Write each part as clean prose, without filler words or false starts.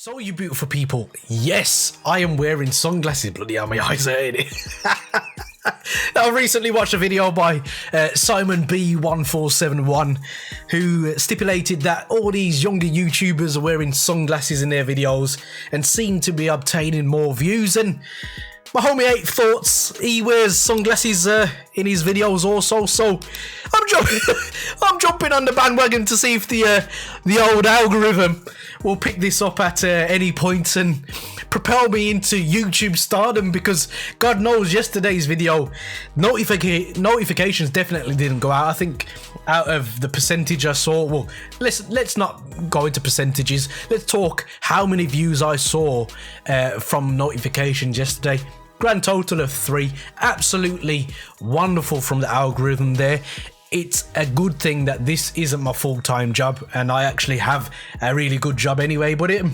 So you beautiful people, yes, I am wearing sunglasses. Bloody hell, my eyes are hurting. I recently watched a video by Simon B1471 who stipulated that all these younger YouTubers are wearing sunglasses in their videos and seem to be obtaining more views. And my homie 8 Thoughts, he wears sunglasses in his videos also, so I'm jumping on the bandwagon to see if the old algorithm will pick this up at any point and propel me into YouTube stardom, because God knows yesterday's video notifications definitely didn't go out. I think out of the percentage I saw, well, let's not go into percentages, let's talk how many views I saw from notifications yesterday. Grand total of 3. Absolutely wonderful from the algorithm there. It's a good thing that this isn't my full-time job, and I actually have a really good job anyway, but it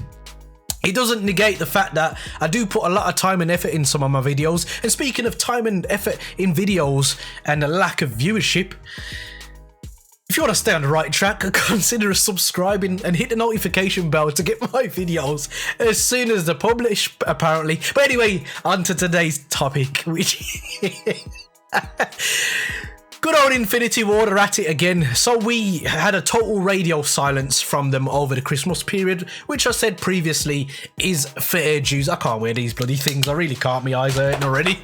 doesn't negate the fact that I do put a lot of time and effort in some of my videos. And speaking of time and effort in videos and a lack of viewership, if you want to stay on the right track, consider subscribing and hit the notification bell to get my videos as soon as they're published, apparently. But anyway, on to today's topic, which good old Infinity Ward are at it again. So we had a total radio silence from them over the Christmas period, which I said previously is fair dues. I can't wear these bloody things. I really can't. My eyes are hurting already.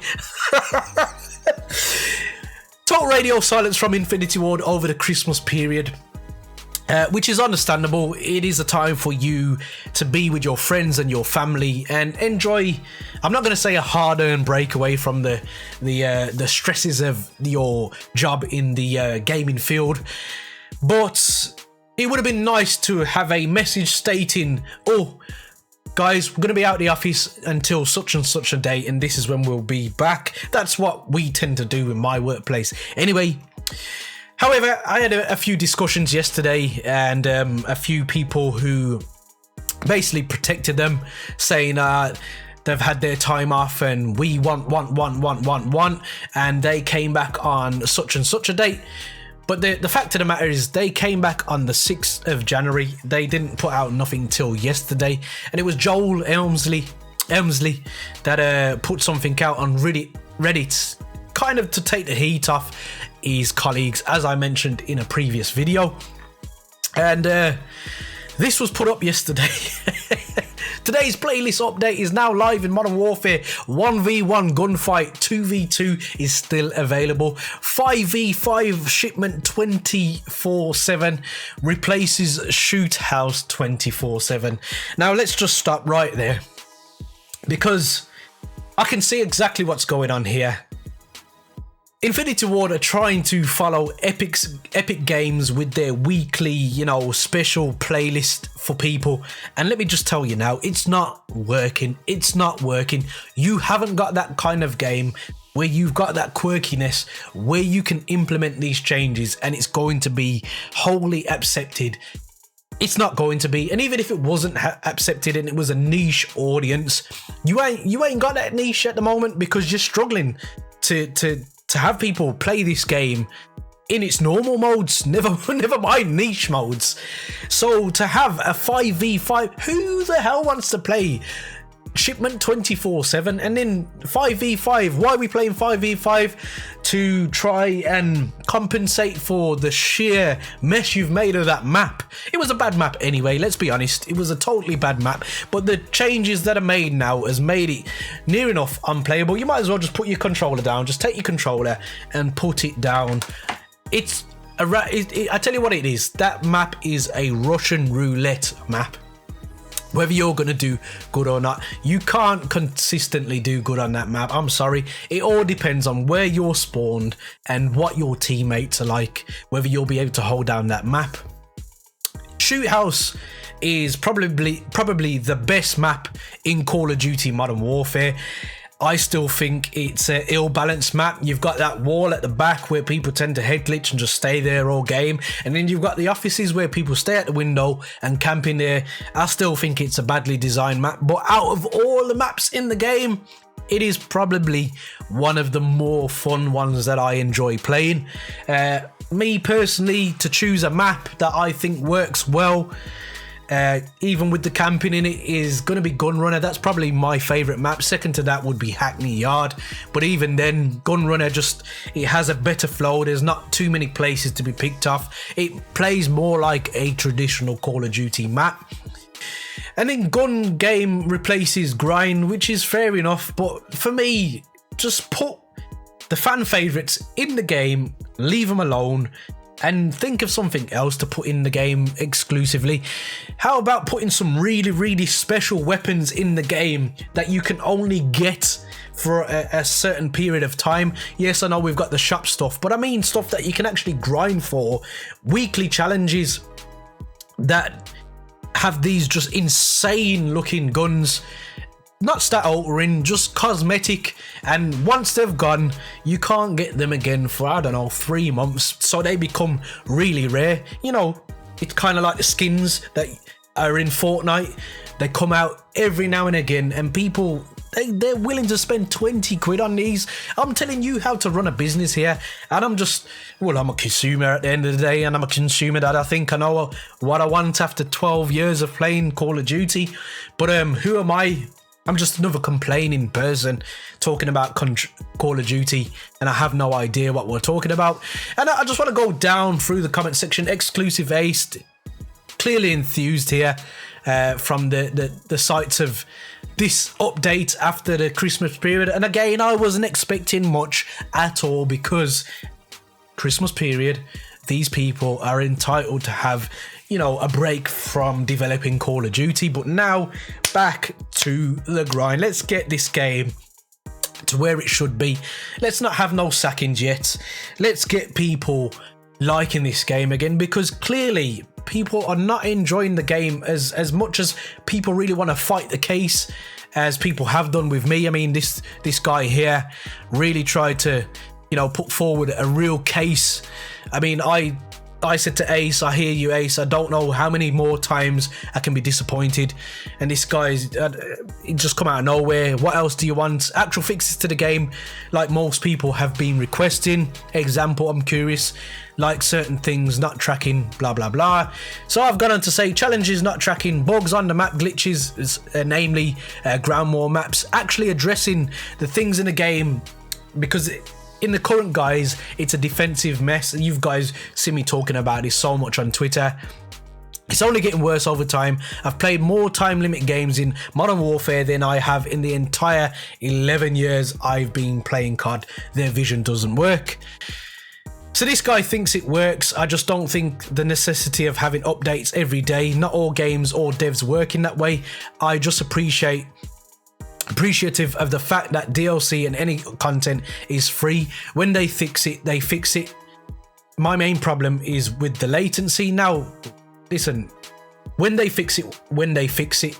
Total radio silence from Infinity Ward over the Christmas period, which is understandable. It is a time for you to be with your friends and your family and enjoy, I'm not going to say a hard-earned break away from the stresses of your job in the gaming field, but it would have been nice to have a message stating, oh, guys, we're going to be out of the office until such and such a date, and this is when we'll be back. That's what we tend to do in my workplace. Anyway, however, I had a few discussions yesterday, and a few people who basically protected them, saying they've had their time off and we want, and they came back on such and such a date. But the fact of the matter is they came back on the 6th of January. They didn't put out nothing till yesterday. And it was Joel Elmsley that put something out on Reddit, kind of to take the heat off his colleagues, as I mentioned in a previous video. And this was put up yesterday. Today's playlist update is now live in Modern Warfare. 1v1 gunfight, 2v2 is still available. 5v5 shipment 24/7 replaces shoot house 24/7. Now let's just stop right there, because I can see exactly what's going on here. Infinity Ward are trying to follow Epic Games with their weekly, special playlist for people. And let me just tell you now, it's not working. It's not working. You haven't got that kind of game where you've got that quirkiness, where you can implement these changes and it's going to be wholly accepted. It's not going to be. And even if it wasn't accepted and it was a niche audience, you ain't got that niche at the moment, because you're struggling to have people play this game in its normal modes, never mind niche modes. So to have a 5v5, who the hell wants to play shipment 24/7 and then 5v5? Why are we playing 5v5? To try and compensate for the sheer mess you've made of that map. It was a bad map anyway, let's be honest. It was a totally bad map, but the changes that are made now has made it near enough unplayable. You might as well just put your controller down. Just take your controller and put it down. It's I tell you what it is. That map is a Russian roulette map. Whether you're going to do good or not, you can't consistently do good on that map. I'm sorry. It all depends on where you're spawned and what your teammates are like, whether you'll be able to hold down that map. Shoot House is probably the best map in Call of Duty Modern Warfare. I still think it's an ill-balanced map. You've got that wall at the back where people tend to head glitch and just stay there all game. And then you've got the offices where people stay at the window and camp in there. I still think it's a badly designed map. But out of all the maps in the game, it is probably one of the more fun ones that I enjoy playing. Me personally, to choose a map that I think works well, even with the camping in it, is going to be Gunrunner. That's probably my favourite map. Second to that would be Hackney Yard. But even then, Gunrunner it has a better flow. There's not too many places to be picked off. It plays more like a traditional Call of Duty map. And then Gun Game replaces Grind, which is fair enough. But for me, just put the fan favourites in the game, leave them alone, and think of something else to put in the game exclusively. How about putting some really, really special weapons in the game that you can only get for a certain period of time? Yes, I know we've got the shop stuff, but I mean stuff that you can actually grind for. Weekly challenges that have these just insane looking guns. Not stat altering, just cosmetic, and once they've gone, you can't get them again for, I don't know, 3 months, so they become really rare. You know, it's kind of like the skins that are in Fortnite. They come out every now and again, and people, they're willing to spend 20 quid on these. I'm telling you how to run a business here, and I'm a consumer at the end of the day, and I'm a consumer that I think I know what I want after 12 years of playing Call of Duty. But who am I? I'm just another complaining person talking about Call of Duty, and I have no idea what we're talking about. And I just want to go down through the comment section. Exclusive Ace, clearly enthused here from the sights of this update after the Christmas period. And again, I wasn't expecting much at all, because Christmas period, these people are entitled to have, you know, a break from developing Call of Duty. But now back to the grind. Let's get this game to where it should be. Let's not have no sackings yet. Let's get people liking this game again, because clearly people are not enjoying the game as much as people really want to fight the case, as people have done with me. I mean, this guy here really tried to, you know, put forward a real case. I mean, I said to Ace, I hear you, Ace. I don't know how many more times I can be disappointed. And this guy's he just come out of nowhere. What else do you want? Actual fixes to the game, like most people have been requesting. Example, I'm curious, like certain things not tracking, blah blah blah. So I've gone on to say challenges not tracking, bugs on the map, glitches, namely ground war maps, actually addressing the things in the game, because in the current guys, it's a defensive mess. You guys see me talking about this so much on Twitter. It's only getting worse over time. I've played more time limit games in Modern Warfare than I have in the entire 11 years I've been playing COD. Their vision doesn't work. So this guy thinks it works. I just don't think the necessity of having updates every day. Not all games or devs work in that way. I just appreciative of the fact that DLC and any content is free. When they fix it, they fix it. My main problem is with the latency. Now, listen, when they fix it,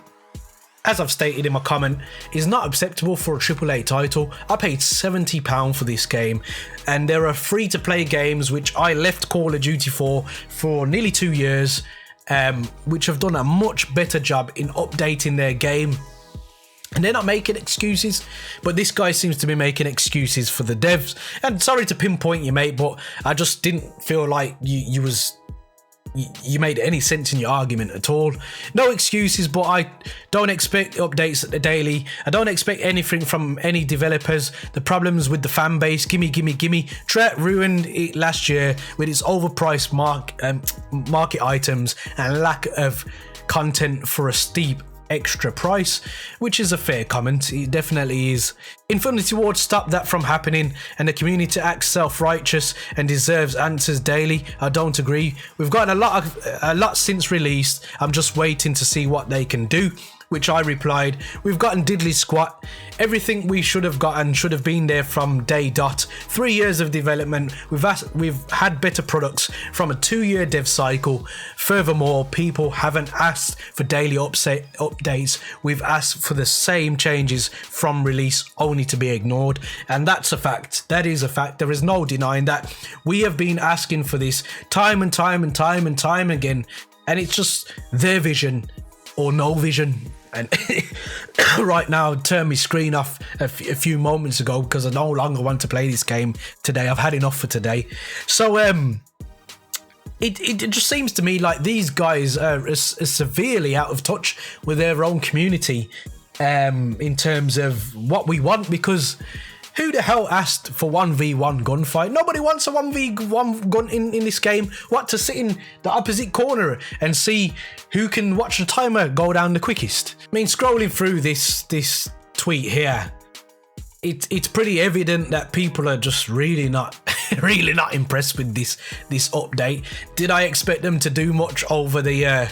as I've stated in my comment, is not acceptable for a AAA title. I paid £70 for this game, and there are free-to-play games which I left Call of Duty for nearly 2 years, which have done a much better job in updating their game. And they're not making excuses, but this guy seems to be making excuses for the devs. And sorry to pinpoint you, mate, but I just didn't feel like you made any sense in your argument at all. No excuses, but I don't expect updates daily. I don't expect anything from any developers. The problems with the fan base, gimme. Trakky ruined it last year with its overpriced market items and lack of content for a steep extra price, which is a fair comment. It definitely is. Infinity Ward stopped that from happening, and the community acts self-righteous and deserves answers daily. I don't agree. We've gotten a lot since release. I'm just waiting to see what they can do, which I replied, we've gotten diddly squat. Everything we should have gotten should have been there from day dot. 3 years of development. We've had better products from a 2-year dev cycle. Furthermore, people haven't asked for daily updates. We've asked for the same changes from release, only to be ignored. And that's a fact. That is a fact. There is no denying that. We have been asking for this time and time again. And it's just their vision or no vision. And right now, turn my screen off a few moments ago because I no longer want to play this game today. I've had enough for today. So it just seems to me like these guys are severely out of touch with their own community in terms of what we want, because who the hell asked for 1v1 gunfight? Nobody wants a 1v1 gun in this game. What, to sit in the opposite corner and see who can watch the timer go down the quickest? I mean, scrolling through this tweet here, it's pretty evident that people are just really not impressed with this update. Did I expect them to do much over the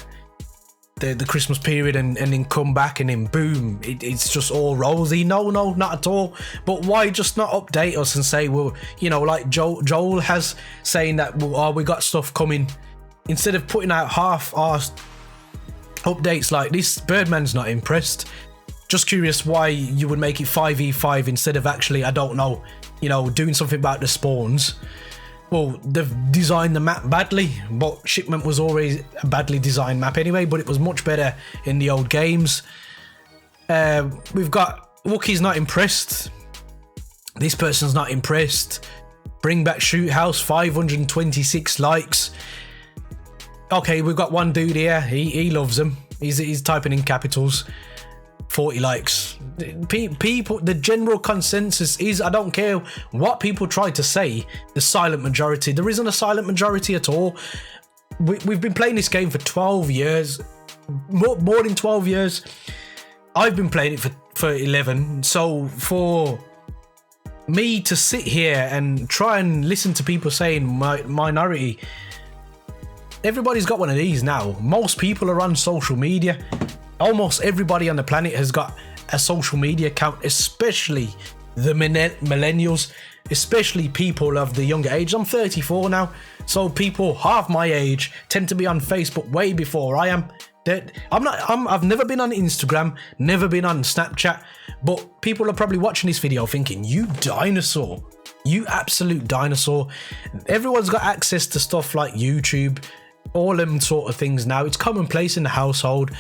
Christmas period and then come back and then boom, it's just all rosy? No, not at all. But why just not update us and say, well, you know, like Joel has, saying that, well, oh, we got stuff coming, instead of putting out half-arsed updates like this? Birdman's not impressed. Just curious why you would make it 5v5 instead of actually, I don't know, you know, doing something about the spawns. Well, they've designed the map badly, but Shipment was always a badly designed map anyway, but it was much better in the old games. We've got Wookiee's not impressed. This person's not impressed. Bring back Shoot House, 526 likes. Okay, we've got one dude here, he loves them. He's typing in capitals. 40 likes. People, the general consensus is, I don't care what people try to say, the silent majority. There isn't a silent majority at all. We've been playing this game for 12 years, more than 12 years. I've been playing it for 11. So for me to sit here and try and listen to people saying minority, everybody's got one of these now. Most people are on social media. Almost everybody on the planet has got a social media account, especially the millennials, especially people of the younger age. I'm 34 now, so people half my age tend to be on Facebook way before I am. I've never been on Instagram, never been on Snapchat, but people are probably watching this video thinking, you dinosaur, you absolute dinosaur. Everyone's got access to stuff like YouTube, all them sort of things now. It's commonplace in the household.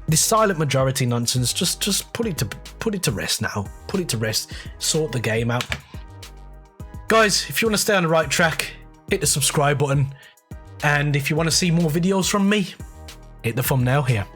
This silent majority nonsense, just put it to rest now. Put it to rest. Sort the game out. Guys, if you want to stay on the right track, hit the subscribe button. And if you want to see more videos from me, hit the thumbnail here.